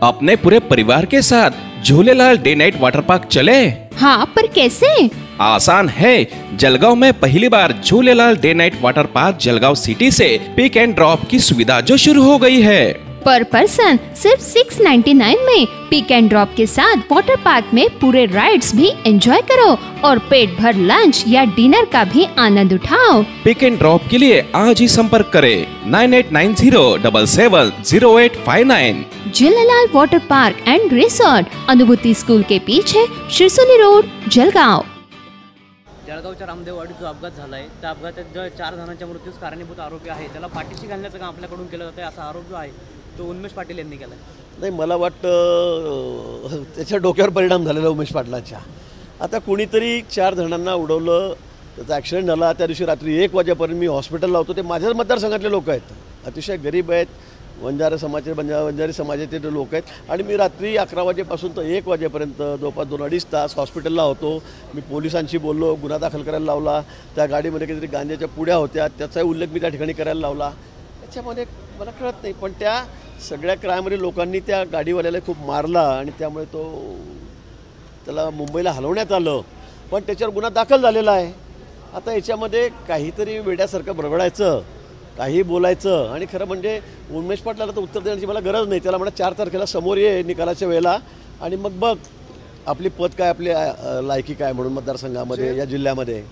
अपने पूरे परिवार के साथ Jhulelal day night water park चले। हाँ, पर कैसे? आसान है। जलगांव में पहली बार Jhulelal day night water park Jalgaon city से पिक एंड ड्रॉप की सुविधा जो शुरू हो गई है। पर पर्सन सिर्फ 699 में पिक एंड ड्रॉप के साथ वाटर पार्क में पूरे राइड्स भी एंजॉय करो और पेट भर लंच या डिनर का भी आनंद उठाओ। पिक एंड ड्रॉप के लिए आज ही संपर्क करें 9890770859। Jhulelal water park end resort, अनुभूति स्कूल के पीछे, शिरसोली रोड, जलगांव। जळगावच्या रामदेववाडीत जो अपघात झालाय त्या अपघातात जो 4 जणांच्या मृत्यूस कारणीभूत आरोपी आहे त्याला पाठीशी घालण्याचं काम आपल्याकडून केलं जातं असा आरोप जो आहे तो उन्मेष पाटील यांनी केलाय। नाही, मला वाटतं त्याच्या डोक्यावर परिणाम झालेला उमेश पाटलांच्या। आता कुणीतरी 4 जणांना उडवलं, त्याचा ॲक्सिडेंट झाला। त्या दिवशी रात्री 1 वाजेपर्यंत मी हॉस्पिटलला होतो। ते माझ्याच मतदारसंघातले लोक आहेत, अतिशय गरीब आहेत, वंजारी समाजाचे ते लोक आहेत। आणि मी रात्री 11 वाजेपासून तर 1 वाजेपर्यंत जवळपास 2-2.5 तास हॉस्पिटलला होतो। मी पोलिसांशी बोललो, गुन्हा दाखल करायला लावला। त्या गाडीमध्ये काहीतरी गांजाच्या पुड्या होत्या, त्याचाही उल्लेख मी त्या ठिकाणी करायला लावला। त्याच्यामध्ये मला कळत नाही, पण त्या सगळ्या क्रायमरी लोकांनी त्या गाडीवाल्याला खूप मारला आणि त्यामुळे त्याला मुंबईला हलवण्यात आलं, पण त्याच्यावर गुन्हा दाखल झालेला आहे। आता याच्यामध्ये काहीतरी वेड्यासारखं बडबडायचं, काही बोलायचं आणि खरं म्हणजे उमेश पाटलाला तर उत्तर देण्याची मला गरज नाही। त्याला म्हणा 4 तारखेला समोर ये निकालाच्या वेळेला आणि मग बघ आपली पद काय, आपली लायकी काय म्हणून मतदारसंघामध्ये या जिल्ह्यामध्ये।